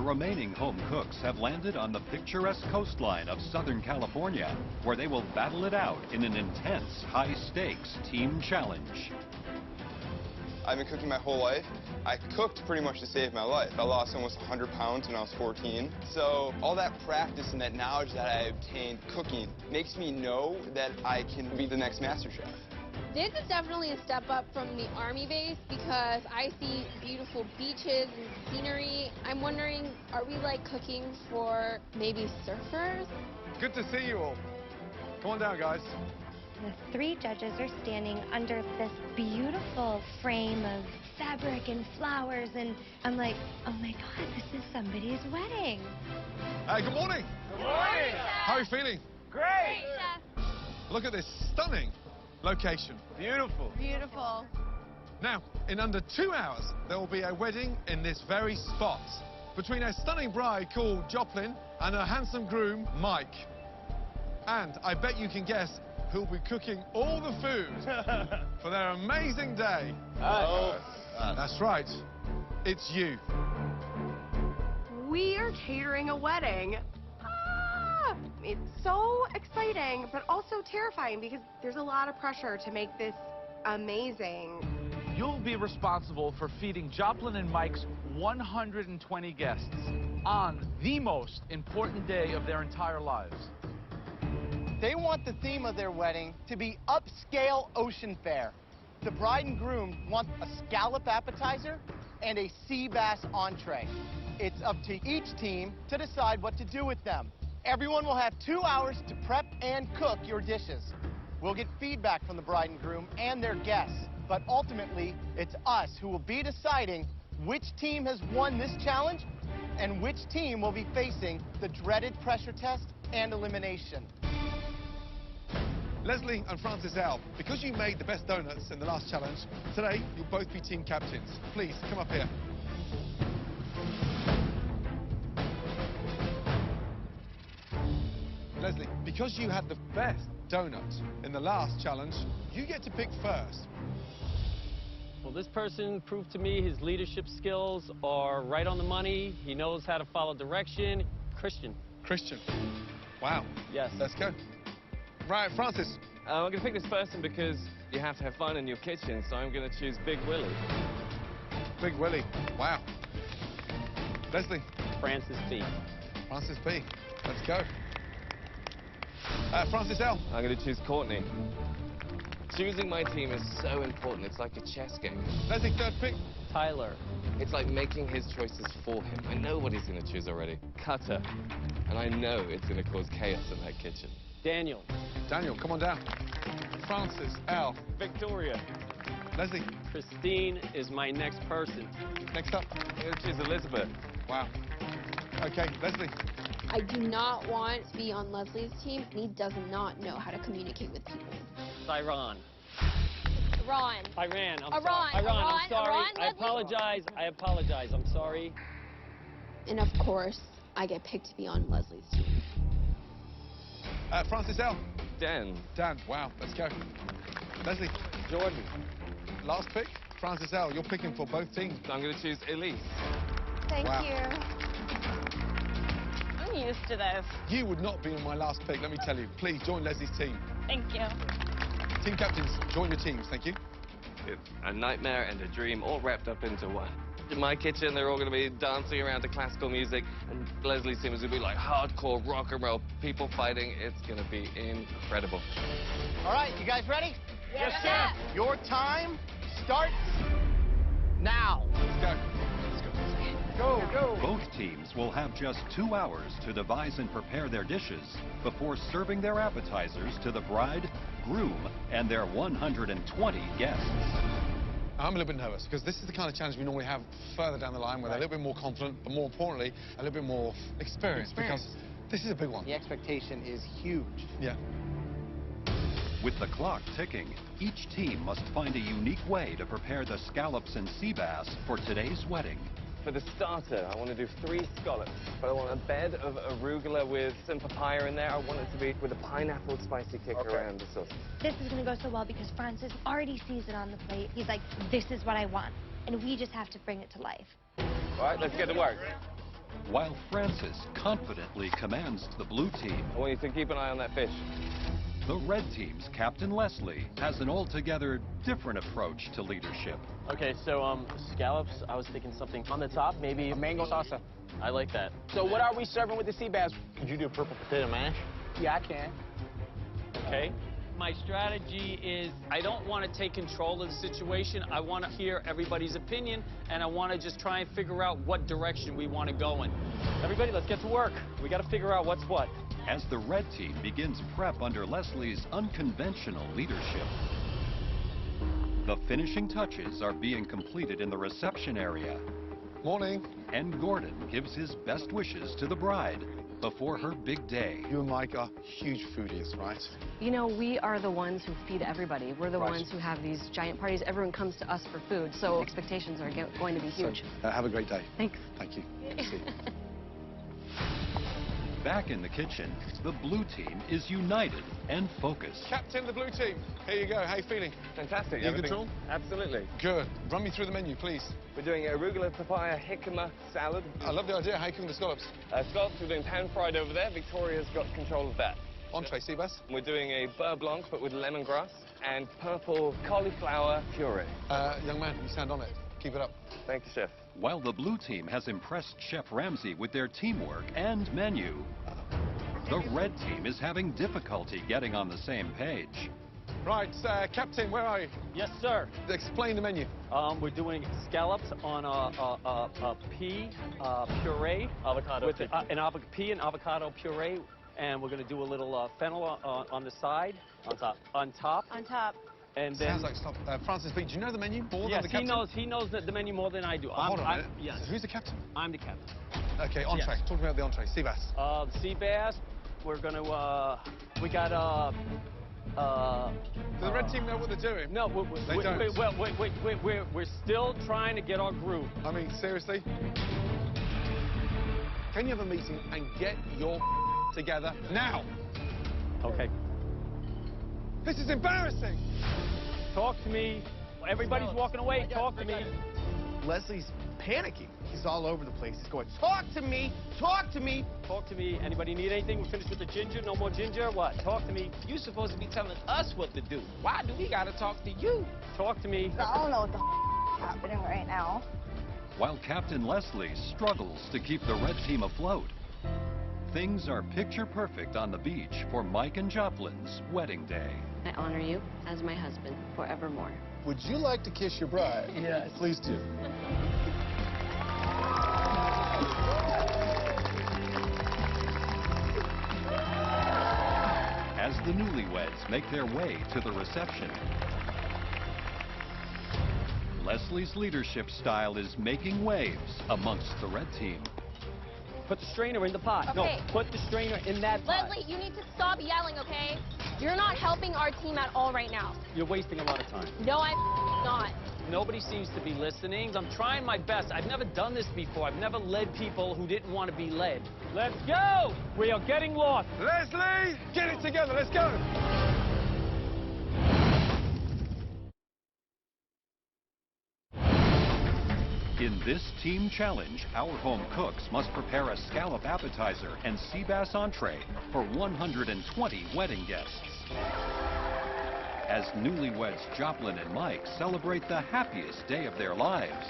The remaining home cooks have landed on the picturesque coastline of Southern California, where they will battle it out in an intense, high-stakes team challenge. I've been cooking my whole life. I cooked pretty much to save my life. I lost almost 100 pounds when I was 14. So all that practice and that knowledge that I obtained cooking makes me know that I can be the next Masterchef. This is definitely a step up from the Army base because I see beautiful beaches and scenery. I'm wondering, are we like cooking for maybe surfers? Good to see you all. Come on down, guys. The three judges are standing under this beautiful frame of fabric and flowers, and I'm like, oh my God, this is somebody's wedding. Good morning. Good morning. How are you feeling? Great. Look at this stunning location. Beautiful. Beautiful. Now, in under 2 hours, there will be a wedding in this very spot between a stunning bride called Joplin and her handsome groom, Mike. And I bet you can guess who'll be cooking all the food for their amazing day. That's right. It's you. We are catering a wedding. It's so exciting, but also terrifying because there's a lot of pressure to make this amazing. You'll be responsible for feeding Joplin and Mike's 120 guests on the most important day of their entire lives. They want the theme of their wedding to be upscale ocean fare. The bride and groom want a scallop appetizer and a sea bass entree. It's up to each team to decide what to do with them. Everyone will have 2 hours to prep and cook your dishes. We'll get feedback from the bride and groom and their guests, but ultimately, it's us who will be deciding which team has won this challenge and which team will be facing the dreaded pressure test and elimination. Leslie and Francis L., because you made the best donuts in the last challenge, today you'll both be team captains. Please, come up here. Leslie, because you had the best donut in the last challenge, you get to pick first. Well, this person proved to me his leadership skills are right on the money. He knows how to follow direction. Christian. Christian. Wow. Yes. Let's go. Right, Francis. I'm going to pick this person because you have to have fun in your kitchen, so I'm going to choose Big Willie. Big Willie. Wow. Leslie. Francis B. Francis B. Let's go. Francis L. I'm going to choose Courtney. Choosing my team is so important. It's like a chess game. Leslie, third pick. Tyler. It's like making his choices for him. I know what he's going to choose already. Cutter. And I know it's going to cause chaos in that kitchen. Daniel. Daniel, come on down. Francis L. Victoria. Leslie. Christine is my next person. Next up. I'm going to choose Elizabeth. Wow. Okay, Leslie. I do not want to be on Leslie's team. He does not know how to communicate with people. Iran. Iran. Iran. I'm Iran. sorry. Iran. I'm sorry. Iran. I apologize. I apologize. I'm sorry. And of course, I get picked to be on Leslie's team. Francis L. Dan. Dan. Wow. Let's go. Leslie. Jordan. Last pick. Francis L. You're picking for both teams. I'm going to choose Elise. Thank you. I'm used to this. You would not be on my last pick, let me tell you. Please join Leslie's team. Thank you. Team captains, join your teams. Thank you. It's a nightmare and a dream all wrapped up into one. In my kitchen, they're all going to be dancing around to classical music, and Leslie's team is going to be like hardcore rock and roll, people fighting. It's going to be incredible. All right, you guys ready? Yes, sir. Your time starts now. Let's go. Go, go. Both teams will have just 2 hours to devise and prepare their dishes before serving their appetizers to the bride, groom, and their 120 guests. I'm a little bit nervous because this is the kind of challenge we normally have further down the line where they're a little bit more confident, but more importantly, a little bit more experienced. Because this is a big one. The expectation is huge. Yeah. With the clock ticking, each team must find a unique way to prepare the scallops and sea bass for today's wedding. For the starter, I want to do 3 scallops, but I want a bed of arugula with some papaya in there. I want it to be with a pineapple spicy kick around the sauce. This is going to go so well because Francis already sees it on the plate. He's like, this is what I want. And we just have to bring it to life. All right, let's get to work. while Francis confidently commands the blue team. I want you to keep an eye on that fish. The red team's Captain Leslie has an altogether different approach to leadership. Okay, so scallops, I was thinking something on the top, maybe A mango salsa. I like that. So what are we serving with the sea bass? Could you do a purple potato mash? Yeah, I can. Okay. My strategy is I don't want to take control of the situation. I want to hear everybody's opinion, and I want to just try and figure out what direction we want to go in. Everybody, let's get to work. We got to figure out what's what. As the red team begins prep under Leslie's unconventional leadership, the finishing touches are being completed in the reception area. Morning. And Gordon gives his best wishes to the bride before her big day. You and Mike are huge foodies, right? You know, we are the ones who feed everybody. We're the Right. ones who have these giant parties. Everyone comes to us for food, so expectations are going to be huge. So, have a great day. Thanks. Thank you. See you. Back in the kitchen, the blue team is united and focused. Captain, the blue team. Here you go. How you feeling? Fantastic. You in Everything- control? Absolutely. Good. Run me through the menu, please. We're doing arugula papaya jicama salad. I love the idea. How you cooking the scallops? Scallops, we're doing pan-fried over there. Victoria's got control of that. Entree, sea bass. We're doing a beurre blanc, but with lemongrass and purple cauliflower puree. Young man, you sound on it. Keep it up. Thank you, Chef. While the blue team has impressed Chef Ramsay with their teamwork and menu, the red team is having difficulty getting on the same page. Right, Captain, where are you? Yes, sir. Explain the menu. We're doing scallops on a pea puree. Avocado with pea. pea and avocado puree. And we're going to do a little fennel on the side. On top. On top. On top. And then... Sounds like stop. Francis, do you know the menu more Yes, than the captain? he knows the menu more than I do. Hold on a minute. Yes, So who's the captain? I'm the captain. Okay, entree. Yes. Talk about the entree. Sea bass. The sea bass, we're going to, we got, Do the red team know what they're doing? No, They don't. we're still trying to get our groove. I mean, seriously? Can you have a meeting and get your together now? Okay. This is embarrassing. Talk to me. Everybody's walking away. Talk to me. Leslie's panicking. He's all over the place. He's going, talk to me, talk to me. Talk to me. Anybody need anything? We're finished with the ginger. No more ginger. What? Talk to me. You're supposed to be telling us what to do. Why do we gotta talk to you? Talk to me. I don't know what the is happening right now. While Captain Leslie struggles to keep the red team afloat, things are picture perfect on the beach for Mike and Joplin's wedding day. I honor you as my husband forevermore. Would you like to kiss your bride? Yes. Please do. As the newlyweds make their way to the reception, Leslie's leadership style is making waves amongst the red team. Put the strainer in the pot. Okay. No, put the strainer in that pot. Leslie, you need to stop yelling, okay? You're not helping our team at all right now. You're wasting a lot of time. No, I'm not. Nobody seems to be listening. I'm trying my best. I've never done this before. I've never led people who didn't want to be led. Let's go! We are getting lost. Leslie, get it together. Let's go. In this team challenge, our home cooks must prepare a scallop appetizer and sea bass entree for 120 wedding guests. As newlyweds Joplin and Mike celebrate the happiest day of their lives.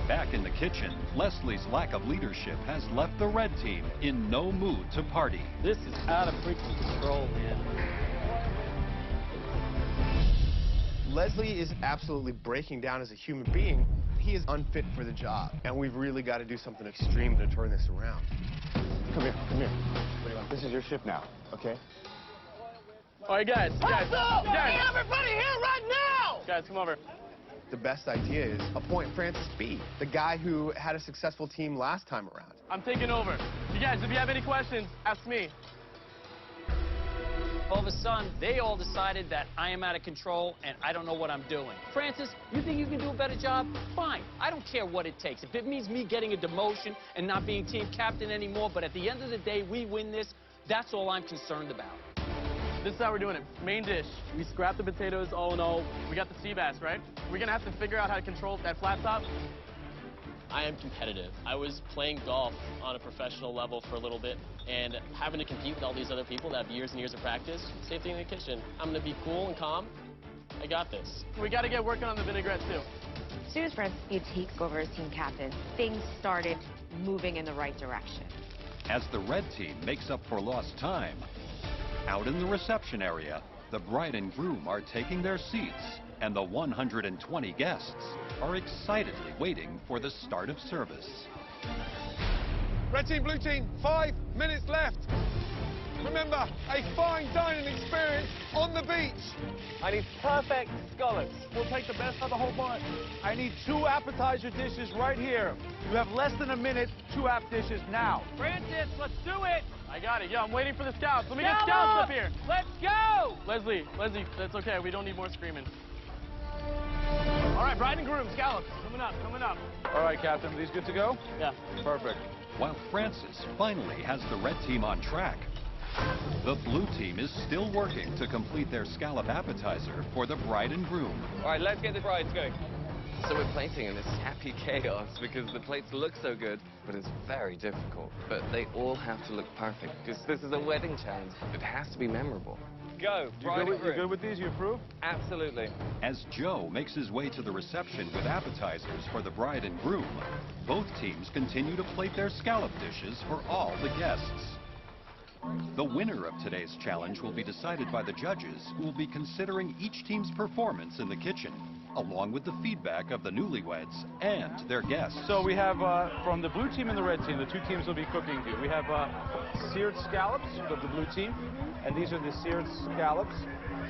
Back in the kitchen, Leslie's lack of leadership has left the red team in no mood to party. This is out of freaking control, man. Leslie is absolutely breaking down as a human being. He is unfit for the job, and we've really got to do something extreme to turn this around. Come here, come here. What do you want? This is your ship now, okay? All right, guys. Guys, Everybody here right now! guys, come over. The best idea is appoint Francis B., the guy who had a successful team last time around. I'm taking over. You guys, if you have any questions, ask me. All of a sudden, they all decided that I am out of control and I don't know what I'm doing. Francis, you think you can do a better job? Fine. I don't care what it takes. If it means me getting a demotion and not being team captain anymore, but at the end of the day, we win this, that's all I'm concerned about. This is how we're doing it. Main dish. We scrap the potatoes, all in all. We got the sea bass, right? We're going to have to figure out how to control that flat top. I am competitive. I was playing golf on a professional level for a little bit, and having to compete with all these other people that have years and years of practice, same thing in the kitchen. I'm gonna be cool and calm. I got this. We gotta get working on the vinaigrette too. As soon as Francis takes over as team captain, things started moving in the right direction. As the red team makes up for lost time, out in the reception area, the bride and groom are taking their seats, and the 120 guests are excitedly waiting for the start of service. Red team, blue team, 5 minutes left. Remember, a fine dining experience on the beach. I need perfect scallops. We'll take the best of the whole bunch. I need 2 appetizer dishes right here. You have less than a minute, 2 app dishes now. Francis, let's do it! I got it. Yeah, I'm waiting for the scouts. Let me get scouts up here. Let's go! Leslie, that's okay. We don't need more screaming. All right, bride and groom, scallops. Coming up, coming up. All right, Captain, are these good to go? Yeah. Perfect. While Francis finally has the red team on track, the blue team is still working to complete their scallop appetizer for the bride and groom. All right, let's get the brides going. So we're plating in this happy chaos because the plates look so good, but it's very difficult. But they all have to look perfect because this is a wedding challenge. It has to be memorable. Go, bride and groom. You good with these? You approve? Absolutely. As Joe makes his way to the reception with appetizers for the bride and groom, both teams continue to plate their scallop dishes for all the guests. The winner of today's challenge will be decided by the judges, who will be considering each team's performance in the kitchen, along with the feedback of the newlyweds and their guests. So we have, from the blue team and the red team, the 2 teams will be cooking here. We have seared scallops of the blue team, and these are the seared scallops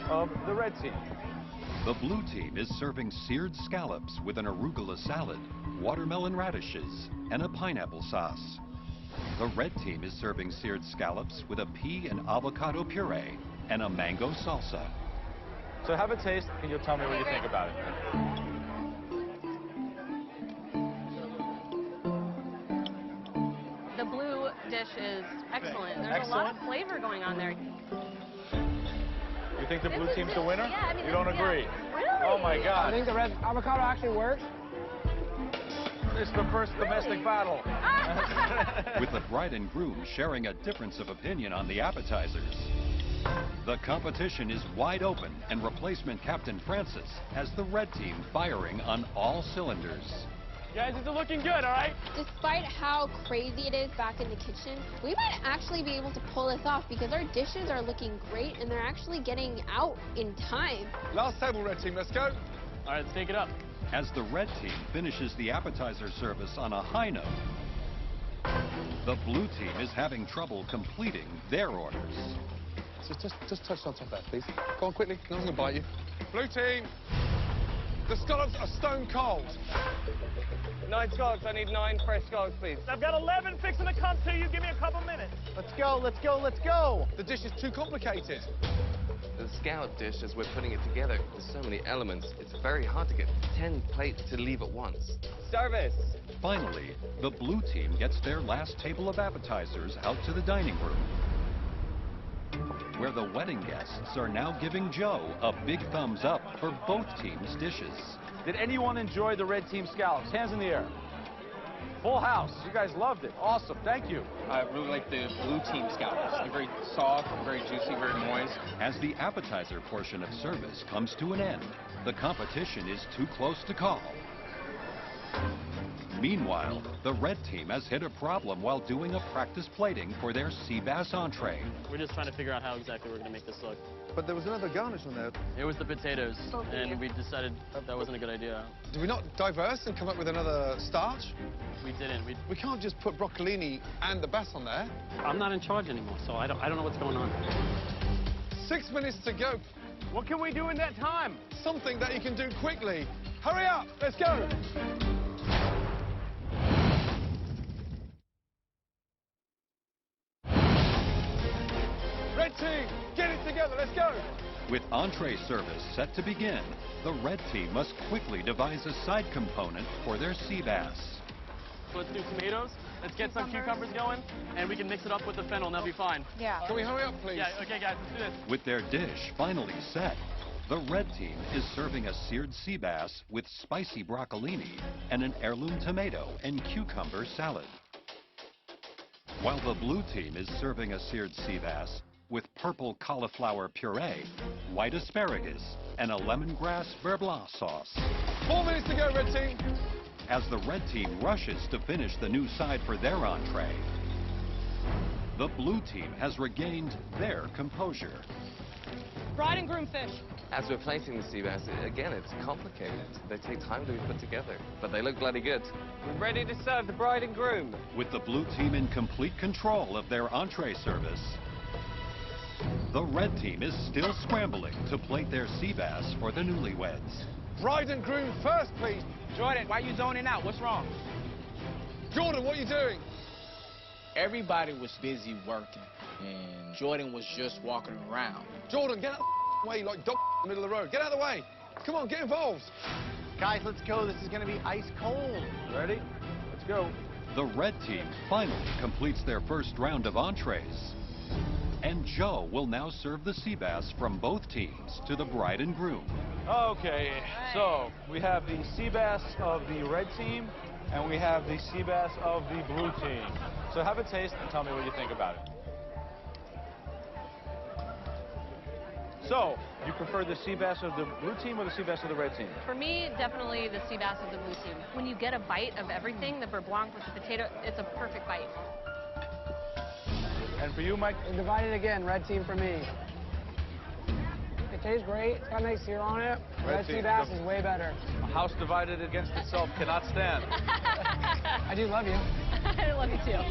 of the red team. The blue team is serving seared scallops with an arugula salad, watermelon radishes, and a pineapple sauce. The red team is serving seared scallops with a pea and avocado puree and a mango salsa. So have a taste, and you'll tell me what you think about it. The blue dish is excellent. There's a lot of flavor going on there. You think the blue team's the winner? Yeah, I mean, you don't agree? Really? Oh my God. I think the red avocado actually works. It's the first domestic battle. With the bride and groom sharing a difference of opinion on the appetizers. The competition is wide open, and replacement Captain Francis has the red team firing on all cylinders. Guys, it's looking good, all right? Despite how crazy it is back in the kitchen, we might actually be able to pull this off because our dishes are looking great and they're actually getting out in time. Last table, red team, let's go. All right, let's take it up. As the red team finishes the appetizer service on a high note, the blue team is having trouble completing their orders. Just touch on top of that, please. Go on quickly, no one's gonna bite you. Blue team, the scallops are stone cold. 9 scallops, I need 9 fresh scallops, please. I've got 11 fixing to come to you. Give me a couple minutes. Let's go, let's go, let's go. The dish is too complicated. The scallop dish, as we're putting it together, there's so many elements, it's very hard to get 10 plates to leave at once. Service! Finally, the blue team gets their last table of appetizers out to the dining room, where the wedding guests are now giving Joe a big thumbs up for both teams' dishes. Did anyone enjoy the red team scallops? Hands in the air. Full house. You guys loved it. Awesome. Thank you. I really like the blue team scallops. They're very soft, very juicy, very moist. As the appetizer portion of service comes to an end, the competition is too close to call. Meanwhile, the red team has hit a problem while doing a practice plating for their sea bass entree. We're just trying to figure out how exactly we're going to make this look. But there was another garnish on there. It was the potatoes, and we decided that wasn't a good idea. Did we not diverse and come up with another starch? We didn't. We can't just put broccolini and the bass on there. I'm not in charge anymore, so I don't know what's going on. 6 minutes to go. What can we do in that time? Something that you can do quickly. Hurry up, let's go. Red team, get it together, let's go. With entree service set to begin, the red team must quickly devise a side component for their sea bass. So let's do tomatoes. Let's get some cucumbers going, and we can mix it up with the fennel, and that'll be fine. Yeah. Can we hurry up, please? Yeah, okay, guys, let's do this. With their dish finally set, The red team is serving a seared sea bass with spicy broccolini and an heirloom tomato and cucumber salad. While the blue team is serving a seared sea bass with purple cauliflower puree, white asparagus, and a lemongrass beurre blanc sauce. 4 minutes to go, red team. As the red team rushes to finish the new side for their entree, the blue team has regained their composure. Bride and groom fish. As we're placing the sea bass, again, it's complicated. They take time to be put together, but they look bloody good. We're ready to serve the bride and groom. With the blue team in complete control of their entree service, the red team is still scrambling to plate their sea bass for the newlyweds. Bride and groom first, please. Jordan, why are you zoning out? What's wrong? Jordan, what are you doing? Everybody was busy working, and Jordan was just walking around. Jordan, get out of the way, like dog in the middle of the road. Get out of the way. Come on, get involved. Guys, let's go. This is going to be ice cold. Ready? Let's go. The red team finally completes their first round of entrees. And Joe will now serve the sea bass from both teams to the bride and groom. Okay, so we have the sea bass of the red team, and we have the sea bass of the blue team. So have a taste and tell me what you think about it. So, you prefer the sea bass of the blue team or the sea bass of the red team? For me, definitely the sea bass of the blue team. When you get a bite of everything, the beurre blanc with the potato, it's a perfect bite. And for you, Mike? We're divided again, red team for me. It tastes great. It's got a nice sear on it. Red sea bass is way better. A house divided against itself cannot stand. I do love you. I love you too.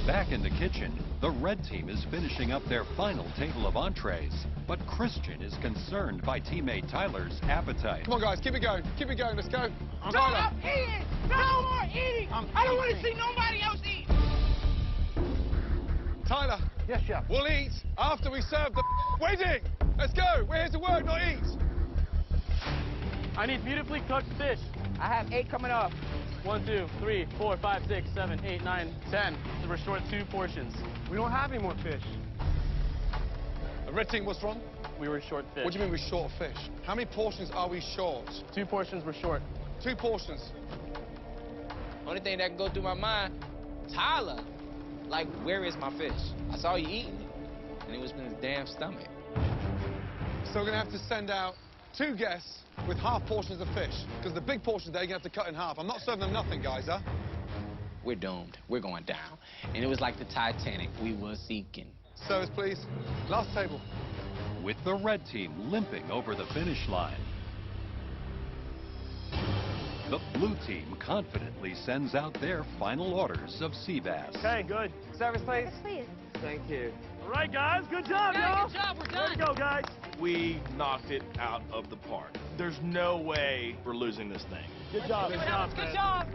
Back in the kitchen, the red team is finishing up their final table of entrees, but Christian is concerned by teammate Tyler's appetite. Come on, guys, keep it going. Keep it going. Let's go. Stop eating! No more eating! I don't want to see nobody else eat! Tyler. Yes, chef. We'll eat after we serve the wedding. Let's go. We're here to work, not eat. I need beautifully cooked fish. I have 8 coming up. 1, 2, 3, 4, 5, 6, 7, 8, 9, 10. So we're short 2 portions. We don't have any more fish. The red team, what's wrong? We were short fish. What do you mean we're short of fish? How many portions are we short? 2 portions were short. 2 portions. Only thing that can go through my mind, Tyler, like, where is my fish? I saw you eating it, and it was in his damn stomach. So we're going to have to send out 2 guests with half portions of fish, because the big portions they're going to have to cut in half. I'm not serving them nothing, guys, huh? We're doomed. We're going down. And it was like the Titanic. We were sinking. Service, please. Last table. With the red team limping over the finish line, the blue team confidently sends out their final orders of sea bass. Okay, good. Service, please. Please. Thank you. All right, guys. Good job, Yeah, y'all. good job. We're done. Way to go, guys. We knocked it out of the park. There's no way we're losing this thing. Good job. Good job.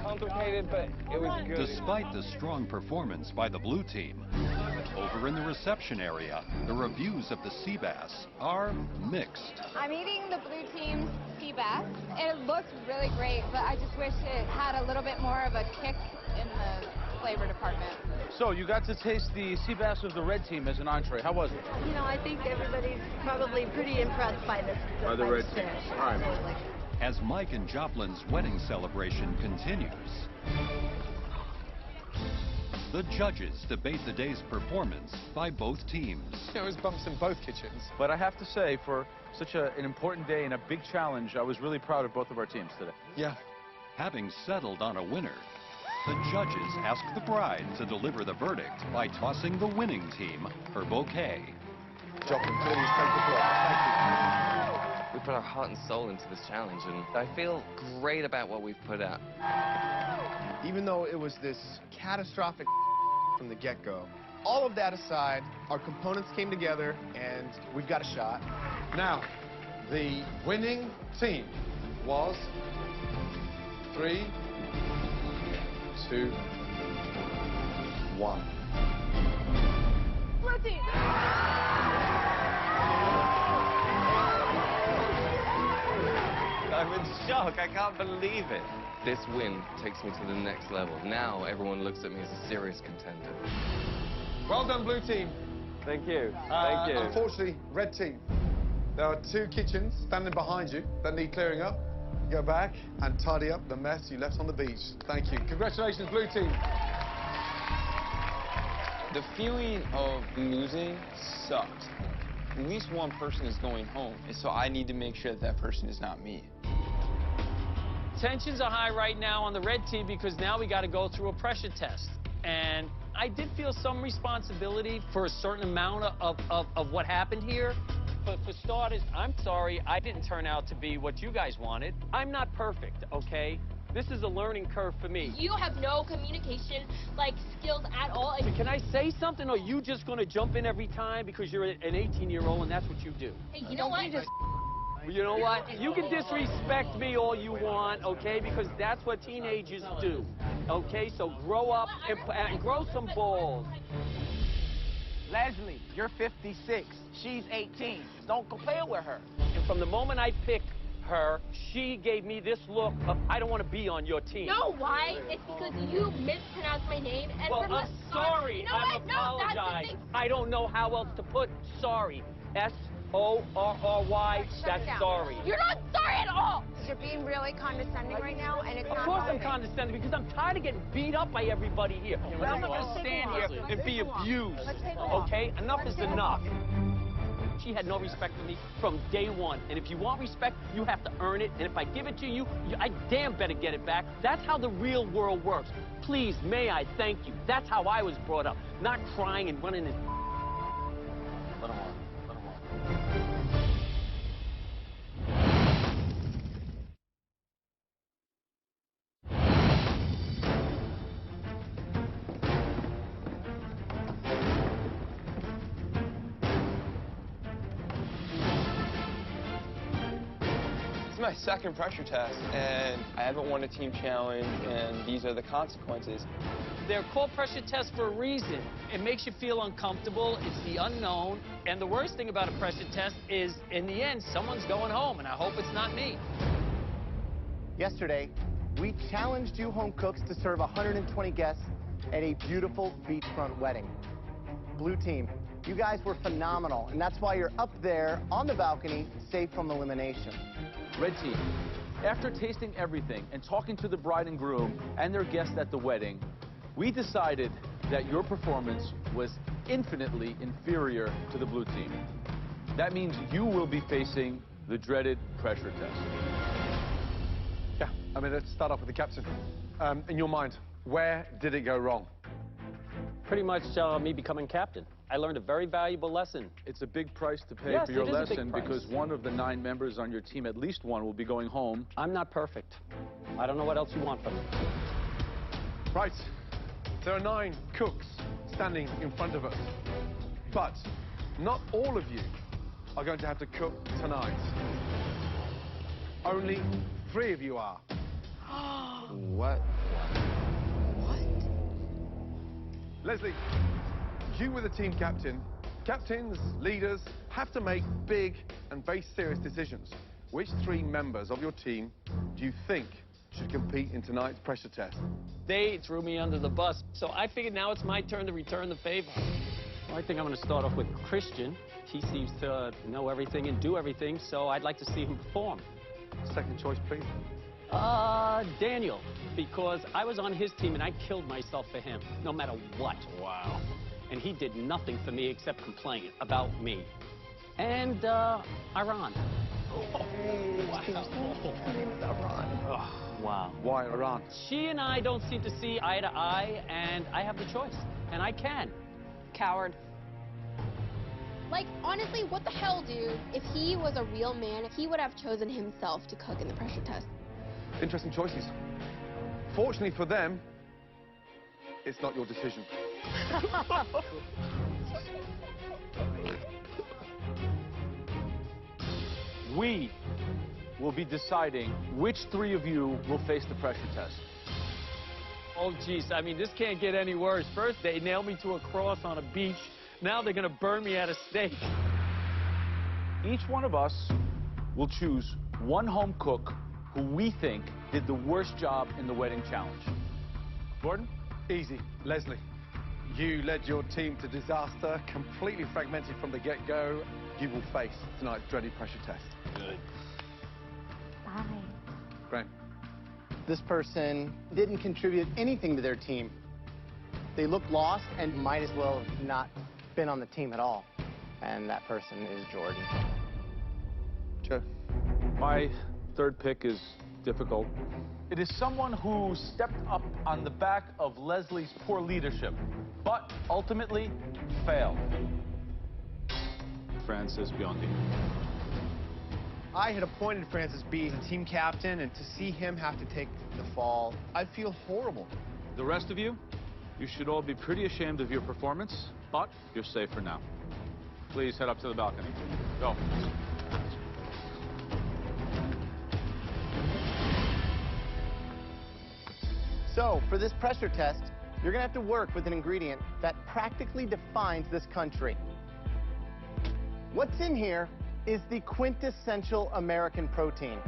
Complicated, but it was good. Despite the strong performance by the blue team, over in the reception area, the reviews of the sea bass are mixed. I'm eating the blue team's sea bass. It looks really great, but I just wish it had a little bit more of a kick in the flavor department. So, you got to taste the sea bass of the red team as an entree. How was it? You know, I think everybody's probably pretty impressed by this. By the red team. fish. All right. Absolutely. As Mike and Joplin's wedding celebration continues, the judges debate the day's performance by both teams. There was bumps in both kitchens. But I have to say, for such an important day and a big challenge, I was really proud of both of our teams today. Yeah. Having settled on a winner, the judges ask the bride to deliver the verdict by tossing the winning team her bouquet. Joplin, please take the floor. Thank you. We put our heart and soul into this challenge, and I feel great about what we've put out. Even though it was this catastrophic from the get-go, all of that aside, our components came together, and we've got a shot. Now, the winning team was 3, 2, 1. Blue team. I'm in shock. I can't believe it. This win takes me to the next level. Now everyone looks at me as a serious contender. Well done, blue team. Thank you. Thank you. Unfortunately, red team. There are 2 kitchens standing behind you that need clearing up. Go back and tidy up the mess you left on the beach. Thank you. Congratulations, blue team. The feeling of losing sucks. At least one person is going home, and so I need to make sure that that person is not me. Tensions are high right now on the red team because now we got to go through a pressure test. And I did feel some responsibility for a certain amount of what happened here. But for starters, I'm sorry I didn't turn out to be what you guys wanted. I'm not perfect, okay? This is a learning curve for me. You have no communication, skills at all. Can I say something, or are you just going to jump in every time because you're an 18-year-old and that's what you do? Hey, you know what? You know what? You can disrespect me all you want, okay? Because that's what teenagers do, okay? So grow up and grow some balls. Leslie, you're 56. She's 18. Don't compare with her. And from the moment I picked her, she gave me this look of, I don't want to be on your team. You know why? It's because you mispronounced my name. And well, I'm sorry. You know I what? No, that's the apologize. thing. I don't know how else to put sorry. S-O-R-R-Y, that's sorry. You're not sorry at all. You're being really condescending right now, and it's Of not course I'm helping. condescending because I'm tired of getting beat up by everybody here. And I'm not going to stand here and be abused. Okay? Enough is enough. She had no respect for me from day one. And if you want respect, you have to earn it. And if I give it to you, I damn better get it back. That's how the real world works. Please, may I thank you. That's how I was brought up. Not crying and running and... Let him on. Let him on. My second pressure test, and I haven't won a team challenge, and these are the consequences. They're called pressure tests for a reason. It makes you feel uncomfortable. It's the unknown. And the worst thing about a pressure test is, in the end, someone's going home, and I hope it's not me. Yesterday, we challenged you home cooks to serve 120 guests at a beautiful beachfront wedding. Blue team, you guys were phenomenal, and that's why you're up there on the balcony, safe from elimination. Red team, after tasting everything and talking to the bride and groom and their guests at the wedding, we decided that your performance was infinitely inferior to the blue team. That means you will be facing the dreaded pressure test. Yeah, I mean, let's start off with the captain. In your mind, where did it go wrong? Pretty much me becoming captain. I learned a very valuable lesson. It's a big price to pay Yes, for your it is a big lesson price. because one of the 9 members on your team, at least one, will be going home. I'm not perfect. I don't know what else you want from me. Right. There are 9 cooks standing in front of us. But not all of you are going to have to cook tonight. Only 3 of you are. What? Leslie, you were the team captain. Captains, leaders, have to make big and very serious decisions. Which 3 members of your team do you think should compete in tonight's pressure test? They threw me under the bus, so I figured now it's my turn to return the favor. Well, I think I'm going to start off with Christian. He seems to know everything and do everything, so I'd like to see him perform. Second choice, please. Daniel, because I was on his team and I killed myself for him, no matter what. Wow. And he did nothing for me except complain about me. And, Iran. Wow. Why Iran? She and I don't seem to see eye to eye, and I have the choice. And I can. Coward. Honestly, what the hell, dude? If he was a real man, he would have chosen himself to cook in the pressure test. Interesting choices. Fortunately for them, it's not your decision. We will be deciding which 3 of you will face the pressure test. Oh, jeez, I mean, this can't get any worse. First, they nailed me to a cross on a beach. Now they're going to burn me at a stake. Each one of us will choose one home cook who we think did the worst job in the wedding challenge. Gordon? Easy. Leslie, you led your team to disaster, completely fragmented from the get-go. you will face tonight's dreaded pressure test. Good. Bye. Graham. This person didn't contribute anything to their team. They looked lost and might as well have not been on the team at all. And that person is Jordan. Joe. My third pick is difficult. It is someone who stepped up on the back of Leslie's poor leadership, but ultimately failed. Francis Biondi. I had appointed Francis B as a team captain, and to see him have to take the fall, I feel horrible. The rest of you, you should all be pretty ashamed of your performance, but you're safe for now. Please head up to the balcony. Go. So, for this pressure test, you're gonna have to work with an ingredient that practically defines this country. What's in here is the quintessential American protein.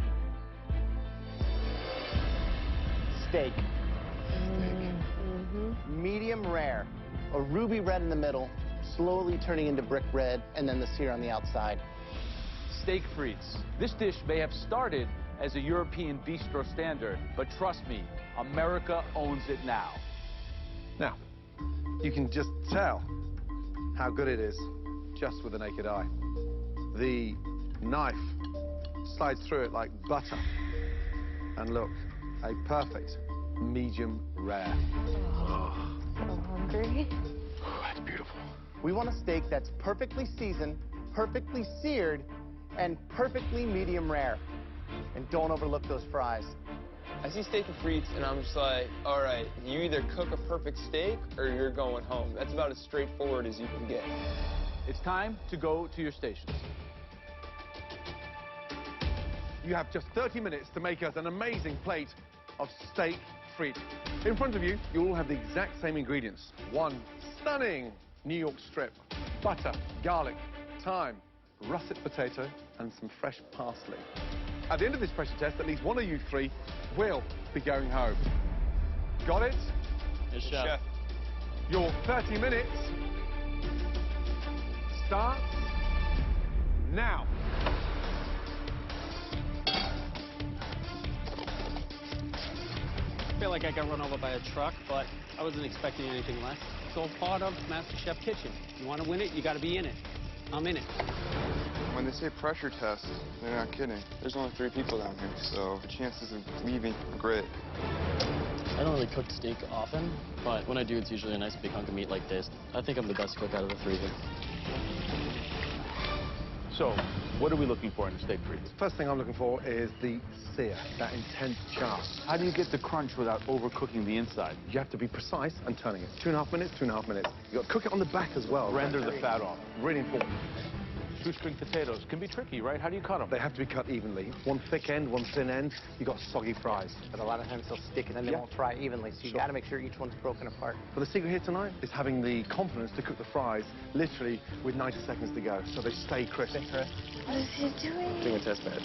Steak. Medium rare. A ruby red in the middle, slowly turning into brick red, and then the sear on the outside. Steak frites. This dish may have started as a European bistro standard, but trust me, America owns it now. Now, you can just tell how good it is just with the naked eye. The knife slides through it like butter. And look, a perfect medium rare. Oh, so hungry. Oh, that's beautiful. We want a steak that's perfectly seasoned, perfectly seared, and perfectly medium rare. And don't overlook those fries. I see steak and frites, and I'm just like, all right, you either cook a perfect steak or you're going home. That's about as straightforward as you can get. It's time to go to your stations. You have just 30 minutes to make us an amazing plate of steak frites. In front of you, you all have the exact same ingredients. One stunning New York strip, butter, garlic, thyme, russet potato, and some fresh parsley. At the end of this pressure test, at least one of you three will be going home. Got it? Yes, chef. Your 30 minutes starts now. I feel like I got run over by a truck, but I wasn't expecting anything less. It's all part of Masterchef Kitchen. You want to win it, you got to be in it. I'm in it. When they say pressure test, they're not kidding. There's only 3 people down here, so the chances of leaving are great. I don't really cook steak often, but when I do, it's usually a nice big hunk of meat like this. I think I'm the best cook out of the 3 of them. So, what are we looking for in the steak frites? First thing I'm looking for is the sear, that intense char. How do you get the crunch without overcooking the inside? You have to be precise and turning it. 2.5 minutes, 2.5 minutes. You've got to cook it on the back as well. Render the fat off. Really important. Shoestring potatoes can be tricky, right? How do you cut them? They have to be cut evenly. One thick end, one thin end. You've got soggy fries. But a lot of times they'll stick and then they won't fry evenly, so you got to make sure each one's broken apart. But the secret here tonight is having the confidence to cook the fries literally with 90 seconds to go, so they stay crisp. What is he doing? Doing a test match.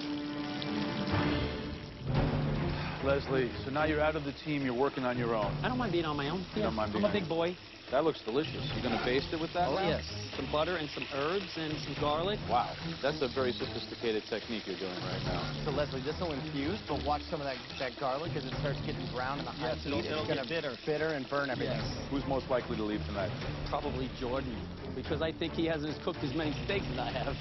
Leslie, so now you're out of the team, you're working on your own. I don't mind being on my own. You don't mind being I'm a big boy. That looks delicious. You're going to baste it with that? Oh, now? yes. Some butter and some herbs and some garlic. Wow. That's a very sophisticated technique you're doing right now. So, Leslie, this will infuse, but watch some of that garlic as it starts getting brown in the high heat. It'll It's going get to bitter and burn everything. Yes. Who's most likely to leave tonight? Probably Jordan, because I think he hasn't cooked as many steaks as I have.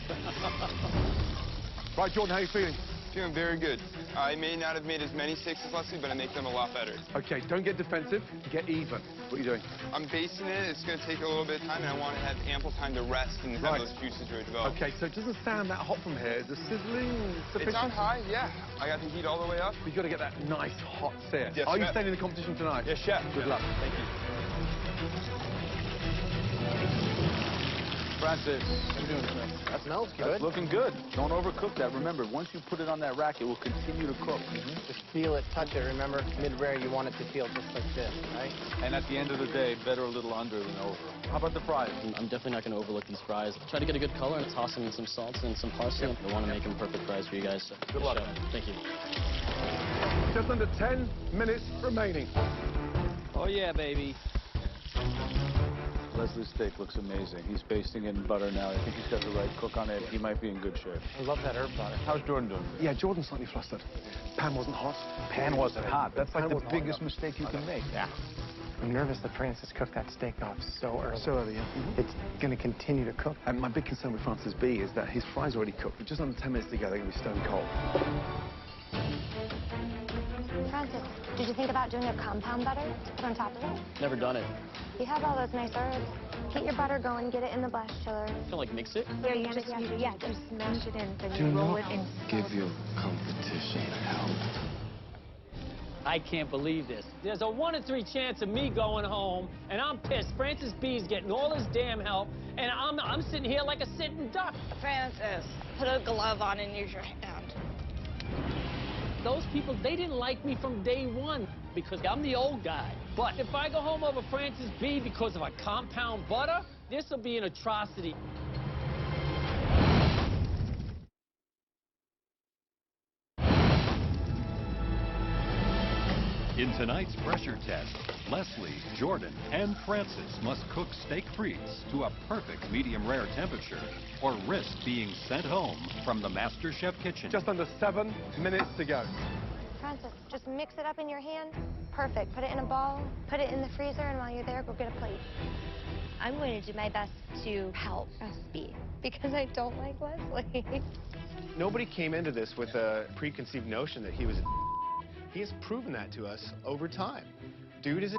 Right, Jordan, how are you feeling? Feeling very good. I may not have made as many steaks as Leslie, but I make them a lot better. Okay, don't get defensive. Get even. What are you doing? I'm basting it. It's going to take a little bit of time, and I want to have ample time to rest and have those juices really develop. Okay, so it doesn't sound that hot from here. Is the sizzling sufficient? It's on high, yeah. I got the heat all the way up. You've got to get that nice hot sear. Yes, are you chef. staying in the competition tonight? Yes, chef. Good luck. Thank you. Francis. How you doing, sir? That smells good. That's looking good. Don't overcook that. Remember, once you put it on that rack, it will continue to cook. Just feel it, touch it. Remember, mid-rare, you want it to feel just like this, right? And at the end of the day, better a little under than over. How about the fries? I'm definitely not going to overlook these fries. Try to get a good color and toss them in some salts and some parsley. I want to make them perfect fries for you guys. So Good luck. Thank you. Just under 10 minutes remaining. Oh, yeah, baby. Leslie's steak looks amazing. He's basting it in butter now. I think he's got the right cook on it. He might be in good shape. I love that herb butter. How's Jordan doing? Yeah, Jordan's slightly flustered. Pan wasn't hot. Pan wasn't hot. That's like Pan the wasn't biggest hot enough. mistake you can make. Yeah. I'm nervous that Francis cooked that steak off so early. So early, yeah. It's going to continue to cook. And my big concern with Francis B is that his fries already cooked. Just under 10 minutes to go, they're going to be stone cold. Francis, did you think about doing a compound butter to put on top of it? Never done it. You have all those nice herbs. Get your butter going, get it in the blast chiller. Feel like mix it? Here, you just smash it in, then Do you roll not it in. give your competition help. I can't believe this. There's a 1 in 3 chance of me going home, and I'm pissed. Francis B's getting all his damn help, and I'm sitting here like a sitting duck. Francis, put a glove on and use your hand. Those people, they didn't like me from day one because I'm the old guy. But if I go home over Francis B because of a compound butter, this will be an atrocity. In tonight's pressure test, Leslie, Jordan, and Francis must cook steak frites to a perfect medium rare temperature or risk being sent home from the Masterchef kitchen. Just under 7 minutes to go. Francis, just mix it up in your hand. Perfect. Put it in a bowl, put it in the freezer, and while you're there, go get a plate. I'm going to do my best to help SB because I don't like Leslie. Nobody came into this with a preconceived notion that he was a He has proven that to us over time. Dude is a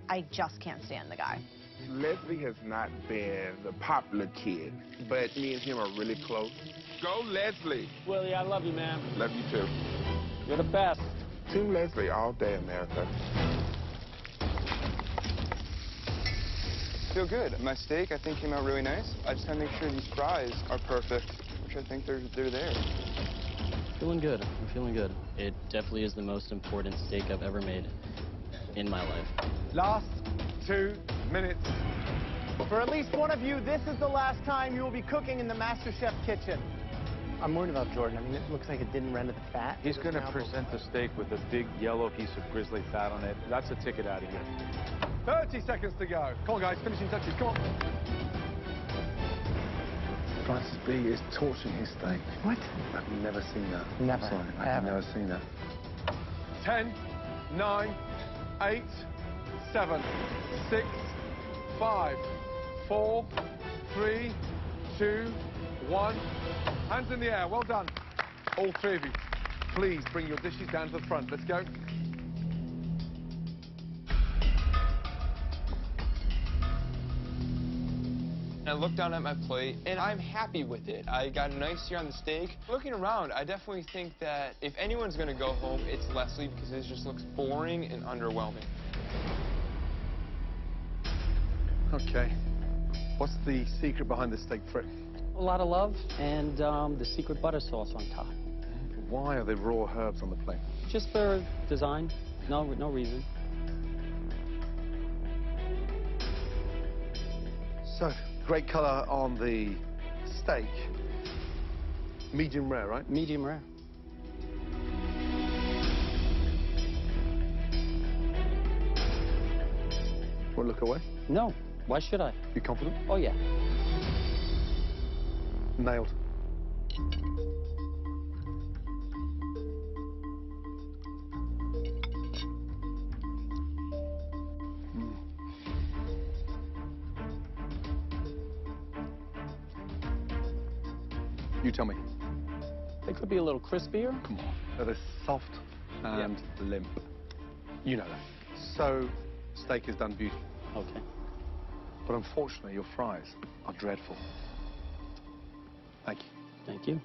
I just can't stand the guy. Leslie has not been the popular kid, but me and him are really close. Go, Leslie. Willie, I love you, man. Love you, too. You're the best. Team Leslie all day, America. Feel good. My steak, I think, came out really nice. I just gotta make sure these fries are perfect, which I think they're there. Feeling good. I'm feeling good. It definitely is the most important steak I've ever made in my life. Last 2 minutes. For at least one of you, this is the last time you will be cooking in the MasterChef kitchen. I'm worried about Jordan. I mean, it looks like it didn't render the fat. He's going to present the steak with a big yellow piece of grizzly fat on it. That's a ticket out of here. 30 seconds to go. Come on, guys, finishing touches. Come on. Francis B is torching his steak. What? I've never seen that. Never. Sorry, I've never seen that. 10, 9, 8, 7, 6, 5, 4, 3, 2, 1. Hands in the air. Well done. All 3 of you. Please bring your dishes down to the front. Let's go. I look down at my plate, and I'm happy with it. I got a nice sear on the steak. Looking around, I definitely think that if anyone's gonna go home, it's Leslie, because it just looks boring and underwhelming. Okay. What's the secret behind this steak frit? A lot of love and the secret butter sauce on top. Why are there raw herbs on the plate? Just for design. No reason. So, great color on the steak. Medium rare, right? Medium rare. Want to look away? No. Why should I? You confident? Oh, yeah. Nailed. You tell me. They could be a little crispier. Come on. They're soft and limp. You know that. So, steak is done beautifully. Okay. But unfortunately, your fries are dreadful. Thank you. Thank you.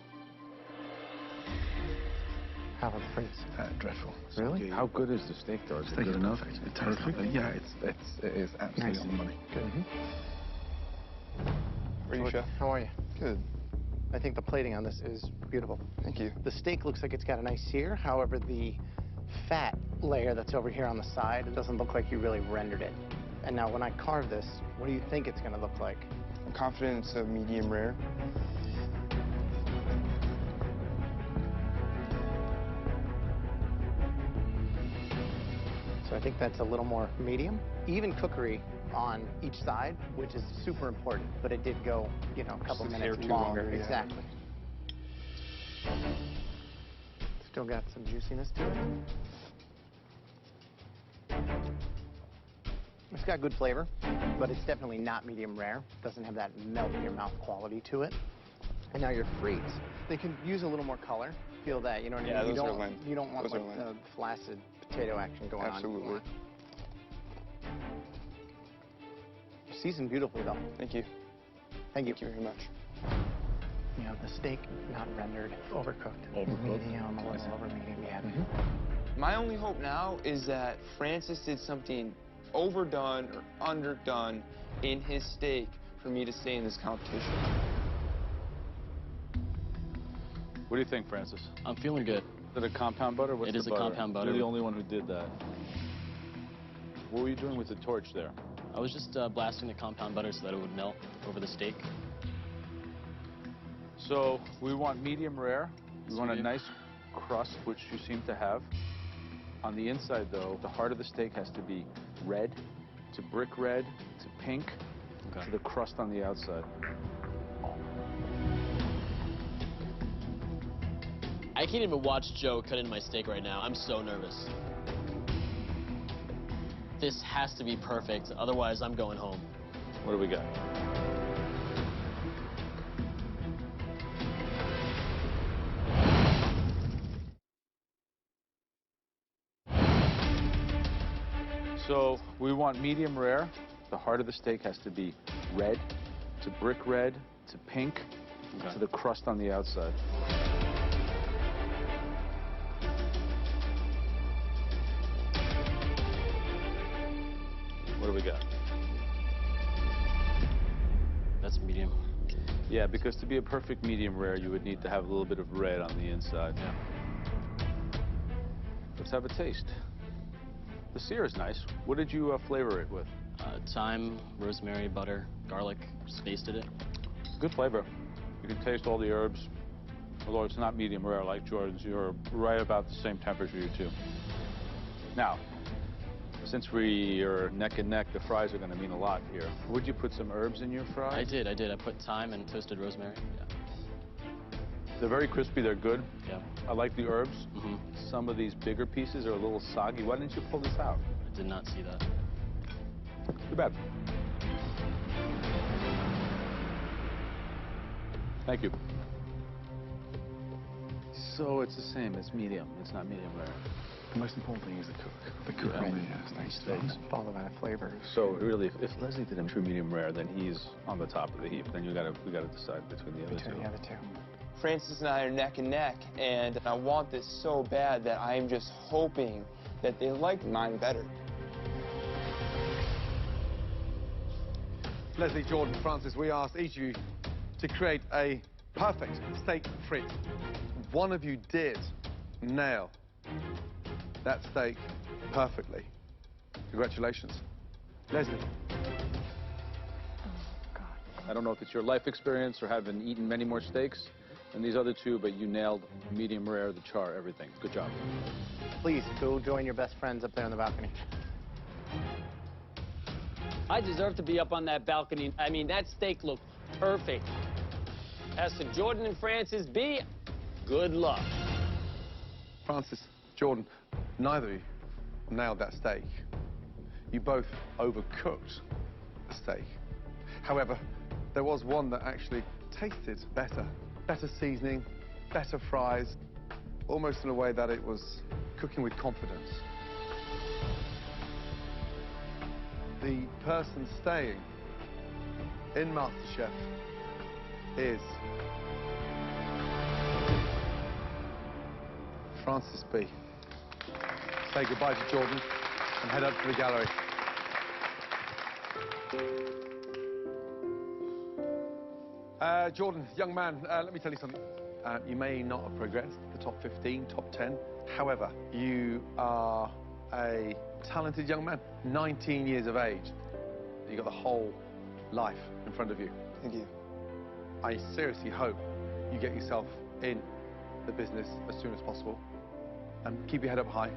How are the frites? Dreadful. Really? How good is the steak, though? Is it Steak good is enough? perfect. It's perfect. Yeah, it is absolutely Nice. on the money. Good. How are you, Chef? How are you? Good. I think the plating on this is beautiful. Thank you. The steak looks like it's got a nice sear. However, the fat layer that's over here on the side, it doesn't look like you really rendered it. And now when I carve this, what do you think it's going to look like? I'm confident it's a medium rare. So I think that's a little more medium. Even cookery on each side, which is super important. But it did go, you know, a couple Just a minutes hair too longer. longer, yeah. Exactly. Still got some juiciness to it. It's got good flavor, but it's definitely not medium rare. Doesn't have that melt in your mouth quality to it. And now your frites, they can use a little more color. Feel that, you know what I mean? Yeah, those are don't, limp. you don't want Those are like limp. the flaccid potato action going Absolutely. on. Seasoned beautifully, though. Thank you. Thank you. Thank you very much. You know, the steak not rendered, overcooked. Medium, a little over medium, yeah. My only hope now is that Francis did something overdone or underdone in his steak for me to stay in this competition. What do you think, Francis? I'm feeling good. Is it a compound butter? What's It is the a butter? compound butter. You're the only one who did that. What were you doing with the torch there? I was just blasting the compound butter so that it would melt over the steak. So we want medium rare. We want a Medium. nice crust, which you seem to have. On the inside, though, the heart of the steak has to be red to brick red to pink to the crust on the outside. I can't even watch Joe cut into my steak right now. I'm so nervous. This has to be perfect, otherwise I'm going home. What do we got? So we want medium rare. The heart of the steak has to be red to brick red to pink to the crust on the outside. What do we got? That's medium. Yeah, because to be a perfect medium rare, you would need to have a little bit of red on the inside. Yeah. Let's have a taste. The sear is nice. What did you flavor it with? Thyme, rosemary, butter, garlic. Just basted it. Good flavor. You can taste all the herbs. Although it's not medium rare like Jordan's, you're right about the same temperature, you two. Now, since we are neck and neck, the fries are going to mean a lot here. Would you put some herbs in your fries? I did. I put thyme and toasted rosemary. Yeah. They're very crispy. They're good. Yeah. I like the herbs. Some of these bigger pieces are a little soggy. Why didn't you pull this out? I did not see that. Too bad. Thank you. So it's the same. It's medium. It's not medium rare. The most important thing is the cook. The cook on the steaks. Follow that flavor. So really, if Leslie did him true medium rare, then he's on the top of the heap. Then we gotta decide between the other two. The other two. Francis and I are neck and neck, and I want this so bad that I'm just hoping that they like mine better. Leslie, Jordan, Francis, we asked each of you to create a perfect steak frit. One of you did nail that steak perfectly. Congratulations. Leslie. I don't know if it's your life experience or having eaten many more steaks than these other two, but you nailed medium rare, the char, everything. Good job. Please, go join your best friends up there on the balcony. I deserve to be up on that balcony. I mean, that steak looked perfect. As to Jordan and Francis B, good luck. Francis, Jordan, neither of you nailed that steak. You both overcooked the steak. However, there was one that actually tasted better. Better seasoning, better fries, almost in a way that it was cooking with confidence. The person staying in Masterchef is Francis B. Say goodbye to Jordan and head up to the gallery. Jordan, young man, let me tell you something. You may not have progressed the top 15, top 10. However, you are a talented young man, 19 years of age. You've got the whole life in front of you. Thank you. I seriously hope you get yourself in the business as soon as possible. And keep your head up high.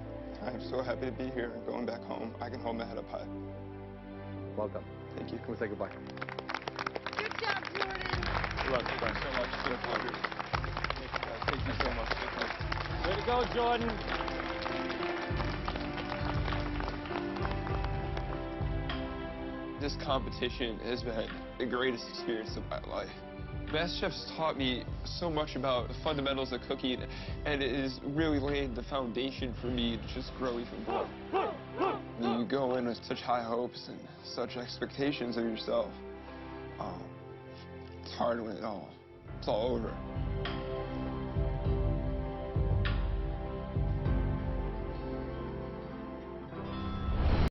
I'm so happy to be here and going back home. I can hold my head up high. Well done. Thank you. Can we say goodbye? Good job, Jordan. You're welcome. Thank you so much. It's been a pleasure. Thank you so much. Thank you. Way to go, Jordan. This competition has been the greatest experience of my life. Masterchef's taught me so much about the fundamentals of cooking, and it has really laid the foundation for me to just grow even more. You go in with such high hopes and such expectations of yourself. It's hard when it's all over.